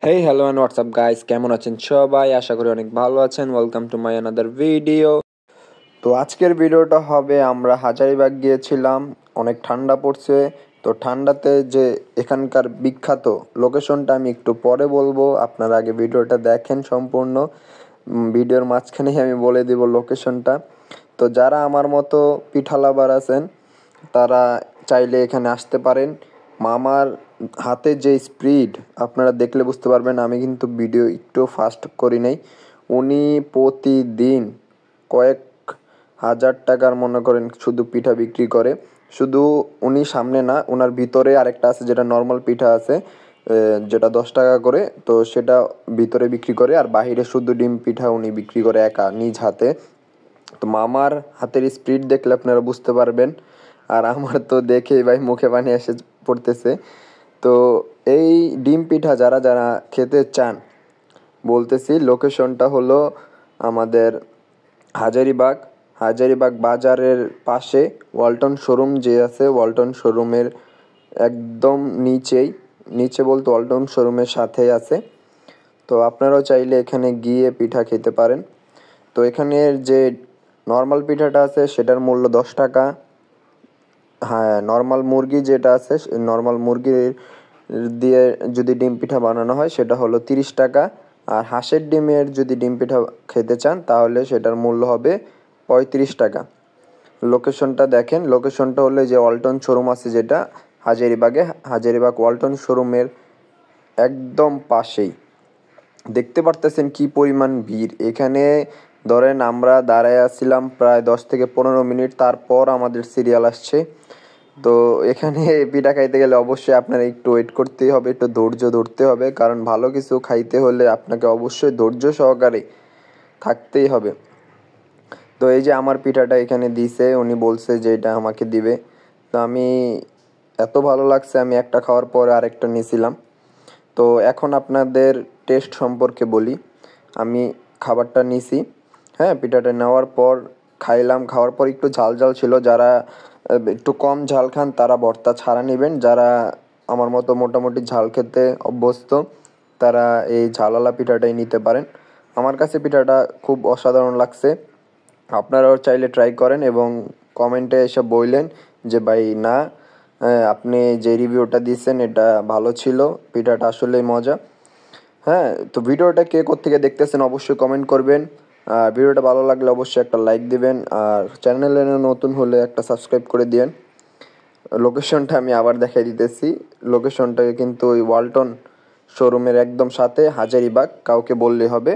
Hey hello and WhatsApp guys, কেমন আছেন সবাই? আশা করি অনেক ভালো আছেন। Welcome to my another video. তো আজকের ভিডিওটা হবে, আমরা হাজারীবাগ গিয়েছিলাম, অনেক ঠান্ডা পড়ছে। তো ঠান্ডাতে যে এখানকার বিখ্যাত লোকেশনটা আমি একটু পরে বলবো, আপনারা আগে ভিডিওটা দেখেন সম্পূর্ণ। ভিডিওর মাঝখানেই আমি বলে দিব লোকেশনটা। তো যারা আমার মতো পিঠা লাভার আছেন তারা চাইলে এখানে আসতে পারেন। মামার হাতে যে স্পিড আপনারা দেখলে বুঝতে পারবেন, আমি কিন্তু ভিডিও একটু ফাস্ট করি নাই। উনি প্রতিদিন কয়েক হাজার টাকার মনে করেন শুধু পিঠা বিক্রি করে। শুধু উনি সামনে না, ওনার ভিতরে আরেকটা আছে যেটা নর্মাল পিঠা আছে, যেটা 10 টাকা করে। তো সেটা ভিতরে বিক্রি করে, আর বাহিরে শুধু ডিম পিঠা উনি বিক্রি করে একা নিজ হাতে। তো মামার হাতের স্পিড দেখলে আপনারা বুঝতে পারবেন। আর আমার তো দেখেই ভাই মুখে পানি এসে পড়তেছে। তো এই ডিম পিঠা যারা যারা খেতে চান, বলতেছি লোকেশনটা হলো আমাদের হাজারীবাগ। হাজারীবাগ বাজারের পাশে ওয়ালটন শোরুম যে আছে, ওয়ালটন শোরুমের একদম নিচে বলতে ওয়ালটন শোরুমের সাথেই আছে। তো আপনারাও চাইলে এখানে গিয়ে পিঠা খেতে পারেন। তো এখানের যে নর্মাল পিঠাটা আছে সেটার মূল্য 10 টাকা। হ্যাঁ, নর্মাল মুরগি যেটা আছে, নর্মাল মুরগির দিয়ে যদি ডিম পিঠা বানানো হয় সেটা হলো 30 টাকা। আর হাঁসের ডিমের যদি ডিম পিঠা খেতে চান তাহলে সেটার মূল্য হবে 35 টাকা। লোকেশনটা দেখেন, লোকেশনটা হলো যে ওয়ালটন শোরুম আছে যেটা হাজারীবাগে, হাজারীবাগ ওয়ালটন শোরুমের একদম পাশেই। দেখতে পারতেছেন কি পরিমাণ ভিড় এখানে। ধরেন আমরা দাঁড়ায় আছিলাম প্রায় 10 থেকে 15 মিনিট, তারপর আমাদের সিরিয়াল আসছে। তো এখানে পিঠা খাইতে গেলে অবশ্যই আপনার একটু ওয়েট করতেই হবে, একটু ধৈর্য ধরতে হবে, কারণ ভালো কিছু খাইতে হলে আপনাকে অবশ্যই ধৈর্য সহকারে থাকতেই হবে। তো এই যে আমার পিঠাটা এখানে দিছে, উনি বলছে যে এটা আমাকে দিবে। তো আমি এত ভালো লাগছে, আমি একটা খাওয়ার পর আরেকটা নিয়েছিলাম। তো এখন আপনাদের টেস্ট সম্পর্কে বলি। আমি খাবারটা নিছি, হ্যাঁ, পিঠাটা নেওয়ার পর খাইলাম। খাওয়ার পর একটু ঝাল ঝাল ছিল। যারা একটু কম ঝাল খান তারা ভর্তা ছাড়া নেবেন। যারা আমার মতো মোটামুটি ঝাল খেতে অভ্যস্ত তারা এই ঝালালা পিঠাটাই নিতে পারেন। আমার কাছে পিঠাটা খুব অসাধারণ লাগছে। আপনারাও চাইলে ট্রাই করেন এবং কমেন্টে এসে বললেন যে ভাই না, আপনি যে রিভিউটা দিয়েছেন এটা ভালো ছিল, পিঠাটা আসলেই মজা। হ্যাঁ, তো ভিডিওটা কে কোত্থেকে দেখতেছেন অবশ্যই কমেন্ট করবেন। আর ভিডিওটা ভালো লাগলে অবশ্যই একটা লাইক দিবেন, আর চ্যানেলে নতুন হলে একটা সাবস্ক্রাইব করে দিয়েন। লোকেশনটা আমি আবার দেখাই দিতেছি। লোকেশনটা কিন্তু ওই ওয়ালটন শোরুমের একদম সাথে, হাজারীবাগ, কাউকে বললেই হবে।